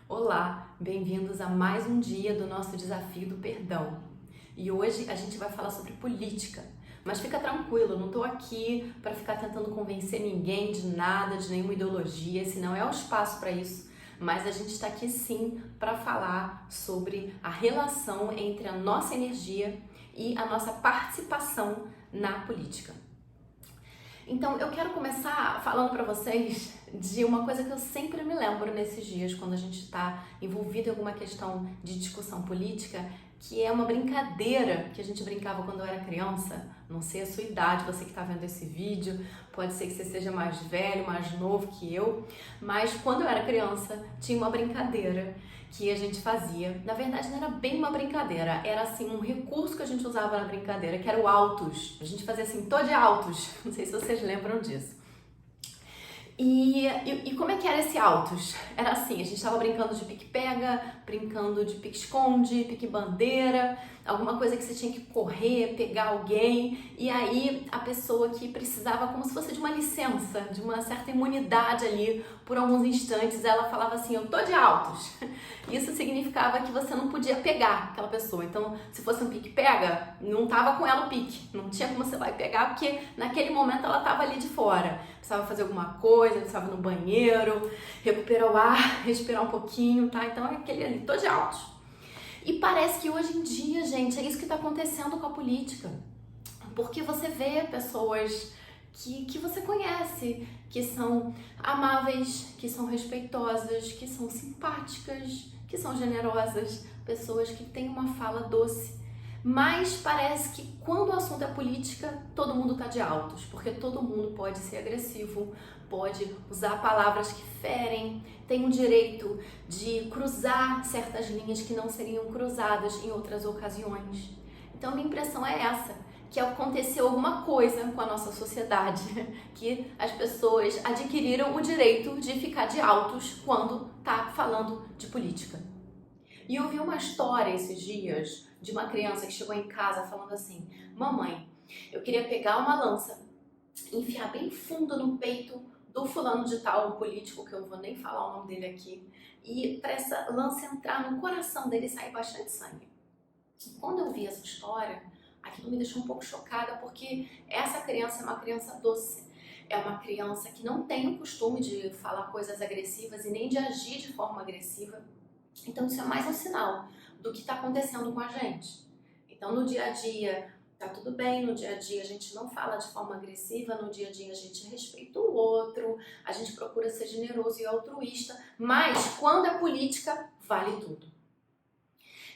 Olá, bem-vindos a mais um dia do nosso desafio do perdão. E hoje a gente vai falar sobre política. Mas fica tranquilo, eu não estou aqui para ficar tentando convencer ninguém de nada, de nenhuma ideologia, esse não é o espaço para isso. Mas a gente está aqui sim para falar sobre a relação entre a nossa energia e a nossa participação na política. Então, eu quero começar falando para vocês de uma coisa que eu sempre me lembro nesses dias, quando a gente está envolvido em alguma questão de discussão política, que é uma brincadeira que a gente brincava quando eu era criança. Não sei a sua idade, você que está vendo esse vídeo, pode ser que você seja mais velho, mais novo que eu, mas quando eu era criança, tinha uma brincadeira que a gente fazia. Na verdade, não era bem uma brincadeira, era assim um recurso que a gente usava na brincadeira, que era o autos. A gente fazia assim, tô de autos. Não sei se vocês lembram disso. E como é que era esse autos? Era assim, a gente estava brincando de pique-pega, brincando de pique-esconde, pique-bandeira, alguma coisa que você tinha que correr, pegar alguém, e aí a pessoa que precisava, como se fosse de uma licença, de uma certa imunidade ali, por alguns instantes, ela falava assim, eu tô de autos. Isso significava que você não podia pegar aquela pessoa. Então, se fosse um pique-pega, não tava com ela o pique, não tinha como você vai pegar, porque naquele momento ela tava ali de fora. Precisava fazer alguma coisa, precisava ir no banheiro, recuperar o ar, respirar um pouquinho, tá? Então é aquele ali, tô de autos. E parece que hoje em dia, gente, é isso que tá acontecendo com a política. Porque você vê pessoas que você conhece, que são amáveis, que são respeitosas, que são simpáticas, que são generosas, pessoas que têm uma fala doce. Mas parece que quando o assunto é política, todo mundo tá de autos, porque todo mundo pode ser agressivo, pode usar palavras que ferem, tem o direito de cruzar certas linhas que não seriam cruzadas em outras ocasiões. Então minha impressão é essa, que aconteceu alguma coisa com a nossa sociedade, que as pessoas adquiriram o direito de ficar de autos quando tá falando de política. E eu vi uma história esses dias de uma criança que chegou em casa falando assim: mamãe, eu queria pegar uma lança, enfiar bem fundo no peito do fulano de tal, um político, que eu não vou nem falar o nome dele aqui, e para essa lança entrar no coração dele e sair bastante sangue. E quando eu vi essa história, aquilo me deixou um pouco chocada, porque essa criança é uma criança doce. É uma criança que não tem o costume de falar coisas agressivas e nem de agir de forma agressiva. Então isso é mais um sinal do que está acontecendo com a gente. Então no dia a dia tá tudo bem, no dia a dia a gente não fala de forma agressiva, no dia a dia a gente respeita o outro, a gente procura ser generoso e altruísta, mas quando é política, vale tudo.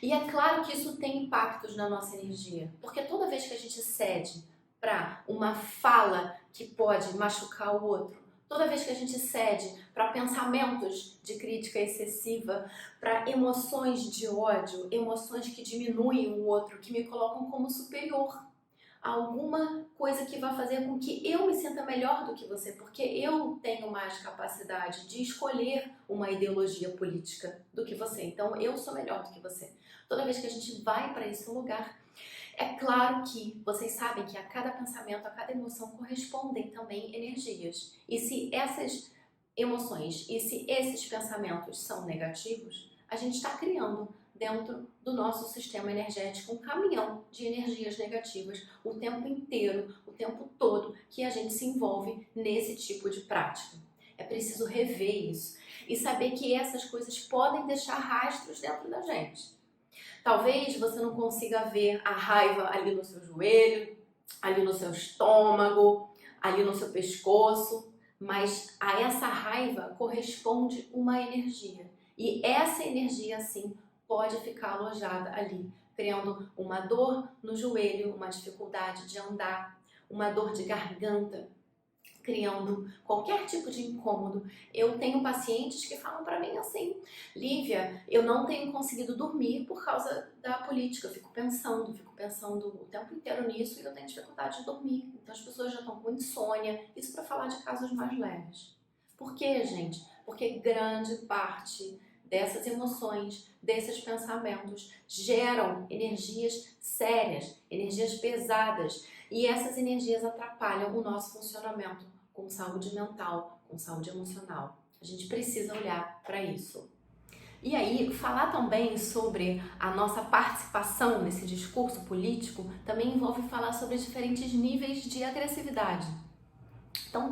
E é claro que isso tem impactos na nossa energia, porque toda vez que a gente cede para uma fala que pode machucar o outro, toda vez que a gente cede para pensamentos de crítica excessiva, para emoções de ódio, emoções que diminuem o outro, que me colocam como superior, alguma coisa que vai fazer com que eu me sinta melhor do que você, porque eu tenho mais capacidade de escolher uma ideologia política do que você. Então eu sou melhor do que você. Toda vez que a gente vai para esse lugar, é claro que vocês sabem que a cada pensamento, a cada emoção correspondem também energias. E se essas emoções e se esses pensamentos são negativos, a gente está criando dentro do nosso sistema energético um caminhão de energias negativas o tempo inteiro, o tempo todo que a gente se envolve nesse tipo de prática. É preciso rever isso e saber que essas coisas podem deixar rastros dentro da gente. Talvez você não consiga ver a raiva ali no seu joelho, ali no seu estômago, ali no seu pescoço, mas a essa raiva corresponde uma energia. E essa energia, sim, pode ficar alojada ali, criando uma dor no joelho, uma dificuldade de andar, uma dor de garganta, criando qualquer tipo de incômodo. Eu tenho pacientes que falam para mim assim: Lívia, eu não tenho conseguido dormir por causa da política, eu fico pensando o tempo inteiro nisso e eu tenho dificuldade de dormir. Então as pessoas já estão com insônia, isso para falar de casos mais leves. Por quê, gente? Porque grande parte dessas emoções, desses pensamentos, geram energias sérias, energias pesadas, e essas energias atrapalham o nosso funcionamento com saúde mental, com saúde emocional. A gente precisa olhar para isso. E aí, falar também sobre a nossa participação nesse discurso político também envolve falar sobre diferentes níveis de agressividade. Então,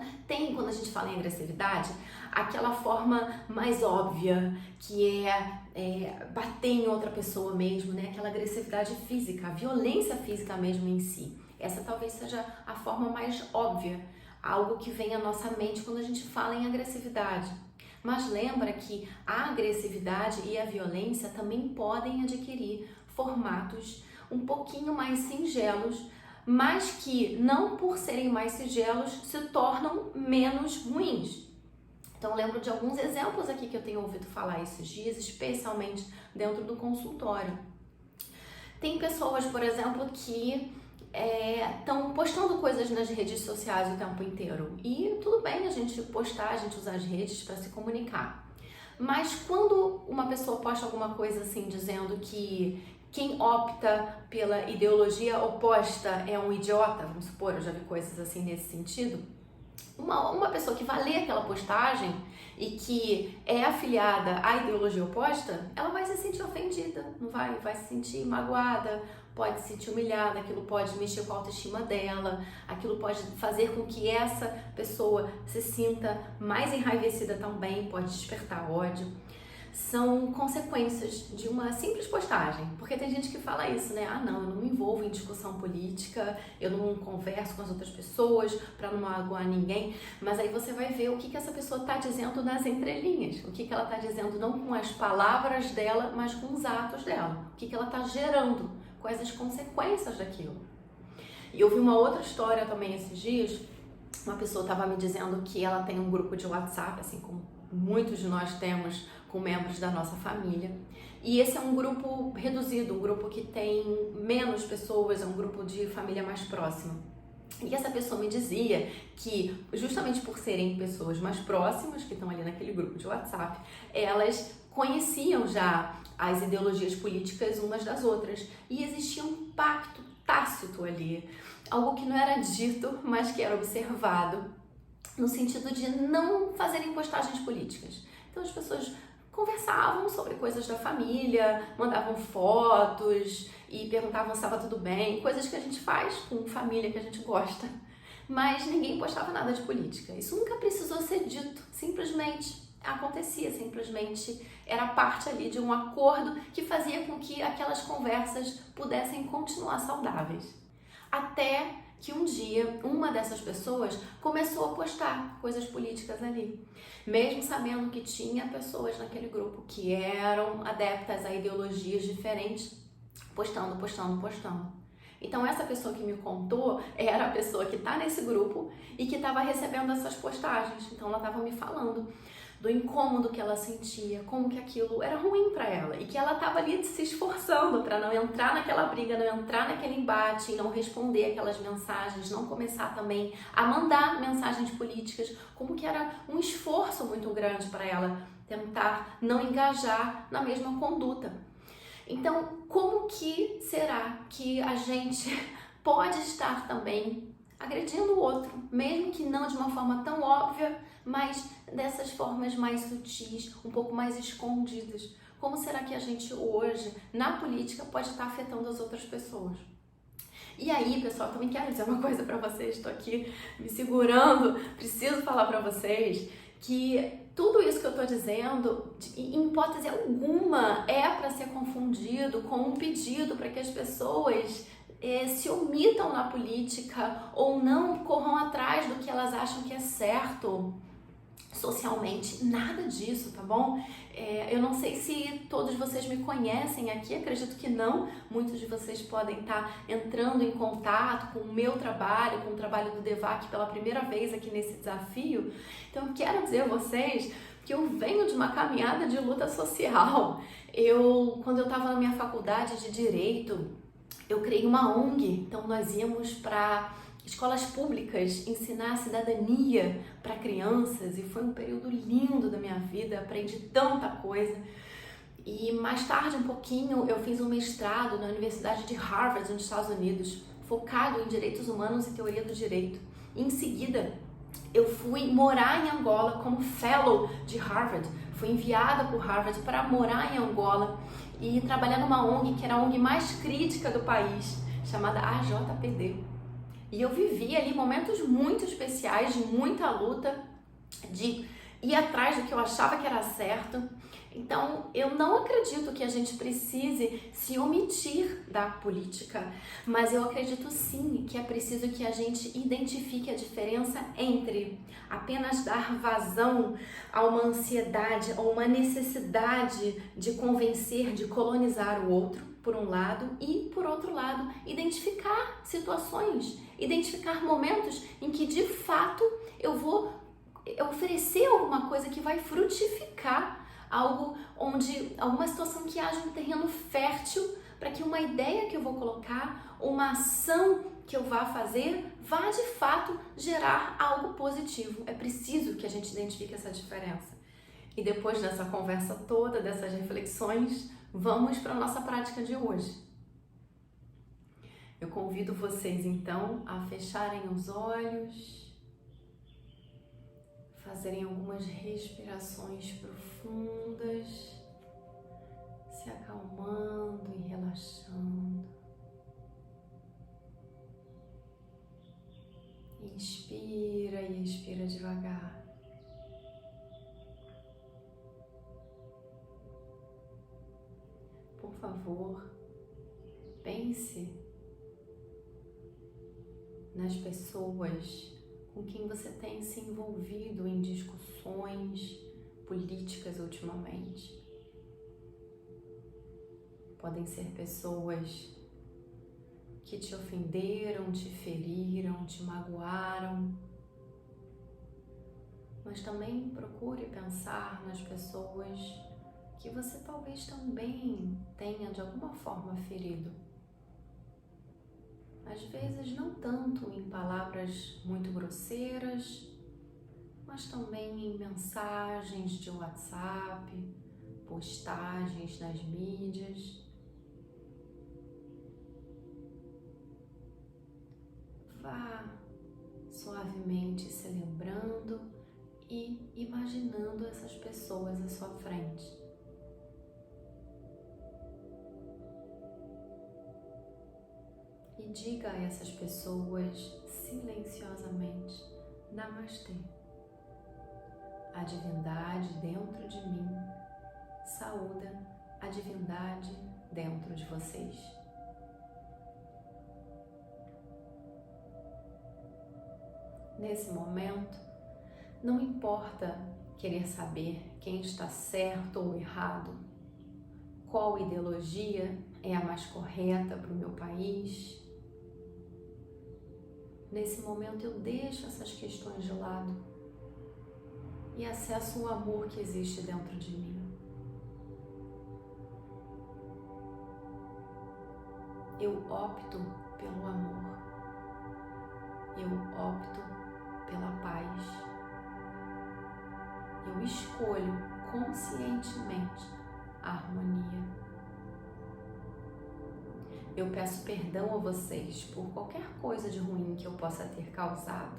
quando a gente fala em agressividade, aquela forma mais óbvia, que é bater em outra pessoa mesmo, né? Aquela agressividade física, a violência física mesmo em si. Essa talvez seja a forma mais óbvia, algo que vem à nossa mente quando a gente fala em agressividade. Mas lembra que a agressividade e a violência também podem adquirir formatos um pouquinho mais singelos, mas que não por serem mais singelos se tornam menos ruins. Então lembro de alguns exemplos aqui que eu tenho ouvido falar esses dias, especialmente dentro do consultório. Tem pessoas, por exemplo, que estão postando coisas nas redes sociais o tempo inteiro. E tudo bem a gente postar, a gente usar as redes para se comunicar. Mas quando uma pessoa posta alguma coisa assim, dizendo que quem opta pela ideologia oposta é um idiota, vamos supor, eu já vi coisas assim nesse sentido, uma pessoa que vai ler aquela postagem e que é afiliada à ideologia oposta, ela vai se sentir ofendida, não vai? Vai se sentir magoada, pode se sentir humilhada, aquilo pode mexer com a autoestima dela, aquilo pode fazer com que essa pessoa se sinta mais enraivecida também, pode despertar ódio. São consequências de uma simples postagem, porque tem gente que fala isso, né? Ah, não, eu não me envolvo em discussão política, eu não converso com as outras pessoas para não magoar ninguém, mas aí você vai ver o que essa pessoa está dizendo nas entrelinhas, o que ela está dizendo não com as palavras dela, mas com os atos dela, o que ela está gerando, quais as consequências daquilo. E eu vi uma outra história também esses dias, uma pessoa estava me dizendo que ela tem um grupo de WhatsApp, assim como muitos de nós temos com membros da nossa família. E esse é um grupo reduzido, um grupo que tem menos pessoas, é um grupo de família mais próxima. E essa pessoa me dizia que, justamente por serem pessoas mais próximas, que estão ali naquele grupo de WhatsApp, elas conheciam já as ideologias políticas umas das outras. E existia um pacto tácito ali, algo que não era dito, mas que era observado, no sentido de não fazerem postagens políticas. Então as pessoas conversavam sobre coisas da família, mandavam fotos e perguntavam se estava tudo bem, coisas que a gente faz com família que a gente gosta, mas ninguém postava nada de política. Isso nunca precisou ser dito, simplesmente acontecia, simplesmente era parte ali de um acordo que fazia com que aquelas conversas pudessem continuar saudáveis. Até que um dia uma dessas pessoas começou a postar coisas políticas ali, mesmo sabendo que tinha pessoas naquele grupo que eram adeptas a ideologias diferentes, postando. Então essa pessoa que me contou era a pessoa que está nesse grupo e que estava recebendo essas postagens. Então ela estava me falando do incômodo que ela sentia, como que aquilo era ruim para ela e que ela estava ali se esforçando para não entrar naquela briga, não entrar naquele embate, não responder aquelas mensagens, não começar também a mandar mensagens políticas, como que era um esforço muito grande para ela tentar não engajar na mesma conduta. Então, como que será que a gente pode estar também agredindo o outro, mesmo que não de uma forma tão óbvia, mas dessas formas mais sutis, um pouco mais escondidas? Como será que a gente hoje, na política, pode estar afetando as outras pessoas? E aí, pessoal, também quero dizer uma coisa para vocês, estou aqui me segurando, preciso falar para vocês que tudo isso que eu estou dizendo, em hipótese alguma, é para ser confundido com um pedido para que as pessoas se omitam na política ou não corram atrás do que elas acham que é certo socialmente. Nada disso, tá bom? Eu não sei se todos vocês me conhecem aqui, acredito que não. Muitos de vocês podem estar entrando em contato com o meu trabalho, com o trabalho do DEVAC pela primeira vez aqui nesse desafio. Então eu quero dizer a vocês que eu venho de uma caminhada de luta social. Quando eu estava na minha faculdade de Direito, eu criei uma ONG, então nós íamos para escolas públicas ensinar a cidadania para crianças e foi um período lindo da minha vida, aprendi tanta coisa. E mais tarde, um pouquinho, eu fiz um mestrado na Universidade de Harvard, nos Estados Unidos, focado em direitos humanos e teoria do direito. E em seguida, eu fui morar em Angola como fellow de Harvard. fui enviada por Harvard para morar em Angola e trabalhar numa ONG que era a ONG mais crítica do país, chamada AJPD. E eu vivi ali momentos muito especiais, de muita luta, de ir atrás do que eu achava que era certo. Então, eu não acredito que a gente precise se omitir da política, mas eu acredito sim que é preciso que a gente identifique a diferença entre apenas dar vazão a uma ansiedade ou uma necessidade de convencer, de colonizar o outro, por um lado, e por outro lado, identificar situações, identificar momentos em que de fato eu vou oferecer alguma coisa que vai frutificar algo onde, alguma situação que haja um terreno fértil para que uma ideia que eu vou colocar, uma ação que eu vá fazer, vá de fato gerar algo positivo. É preciso que a gente identifique essa diferença. E depois dessa conversa toda, dessas reflexões, vamos para a nossa prática de hoje. Eu convido vocês então a fecharem os olhos, fazerem algumas respirações profundas, se acalmando e relaxando. Inspira e expira devagar. Por favor, pense nas pessoas com quem você tem se envolvido em discussões políticas ultimamente. Podem ser pessoas que te ofenderam, te feriram, te magoaram, mas também procure pensar nas pessoas que você talvez também tenha de alguma forma ferido. Às vezes não tanto em palavras muito grosseiras, mas também em mensagens de WhatsApp, postagens nas mídias. Vá suavemente se lembrando e imaginando essas pessoas à sua frente. E diga a essas pessoas silenciosamente: Namastê. A divindade dentro de mim saúda a divindade dentro de vocês. Nesse momento, não importa querer saber quem está certo ou errado, qual ideologia é a mais correta para o meu país. Nesse momento eu deixo essas questões de lado e acesso o amor que existe dentro de mim. Eu opto pelo amor. Eu opto pela paz. Eu escolho conscientemente a harmonia. Eu peço perdão a vocês por qualquer coisa de ruim que eu possa ter causado,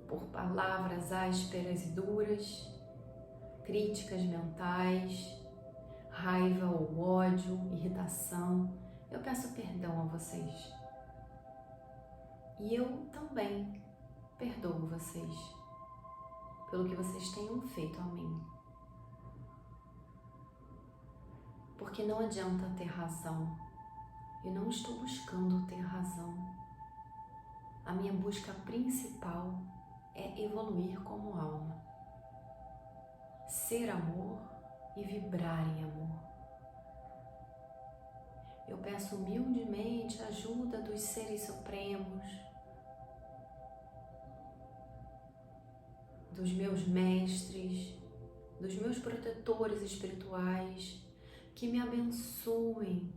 por palavras ásperas e duras, críticas mentais, raiva ou ódio, irritação. Eu peço perdão a vocês. E eu também perdoo vocês pelo que vocês tenham feito a mim. Porque não adianta ter razão. Eu não estou buscando ter razão. A minha busca principal é evoluir como alma. Ser amor e vibrar em amor. Eu peço humildemente a ajuda dos seres supremos, dos meus mestres, dos meus protetores espirituais, que me abençoem,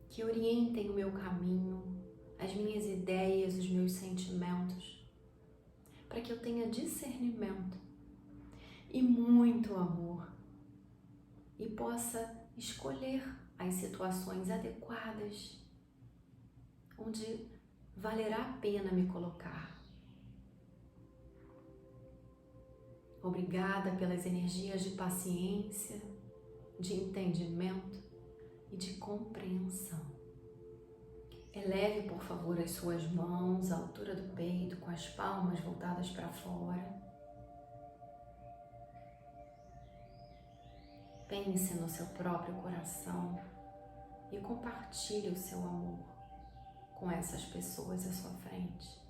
que orientem o meu caminho, as minhas ideias, os meus sentimentos, para que eu tenha discernimento e muito amor e possa escolher as situações adequadas onde valerá a pena me colocar. Obrigada pelas energias de paciência, de entendimento e de compreensão. Eleve, por favor, as suas mãos à altura do peito, com as palmas voltadas para fora. Pense no seu próprio coração e compartilhe o seu amor com essas pessoas à sua frente.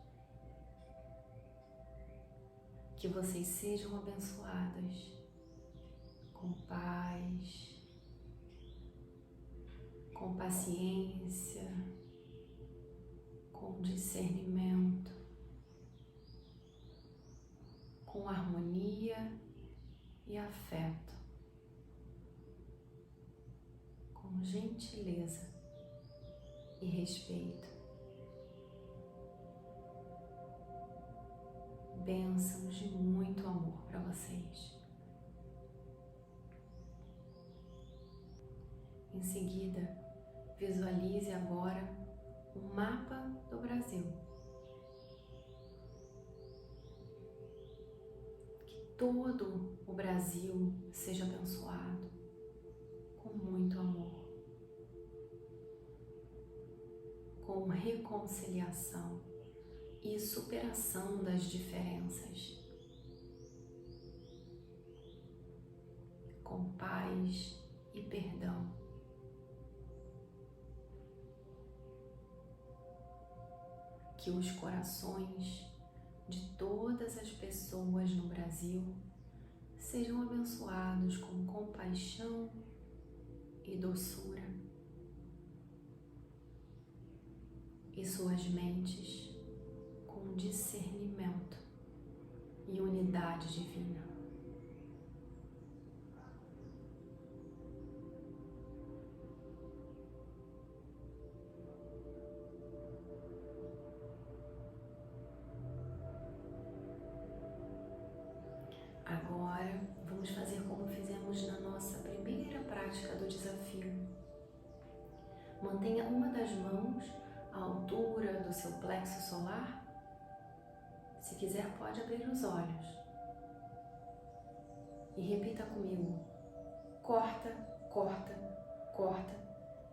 Que vocês sejam abençoadas com paz, com paciência, com discernimento, com harmonia e afeto, com gentileza e respeito. Bênçãos de muito amor para vocês. Em seguida, visualize agora um mapa do Brasil. Que todo o Brasil seja abençoado com muito amor, com reconciliação e superação das diferenças, com paz e perdão. Que os corações de todas as pessoas no Brasil sejam abençoados com compaixão e doçura, e suas mentes com discernimento e unidade divina. Agora, vamos fazer como fizemos na nossa primeira prática do desafio. Mantenha uma das mãos à altura do seu plexo solar. Se quiser, pode abrir os olhos. E repita comigo: corta, corta, corta,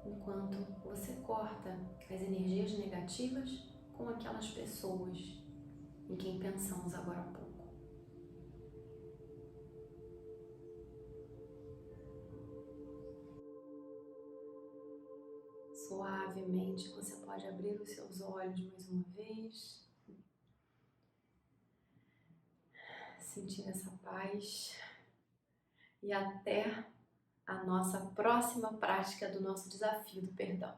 enquanto você corta as energias negativas com aquelas pessoas em quem pensamos agora há pouco. Suavemente você pode abrir os seus olhos mais uma vez, sentir essa paz, e até a nossa próxima prática do nosso desafio do perdão.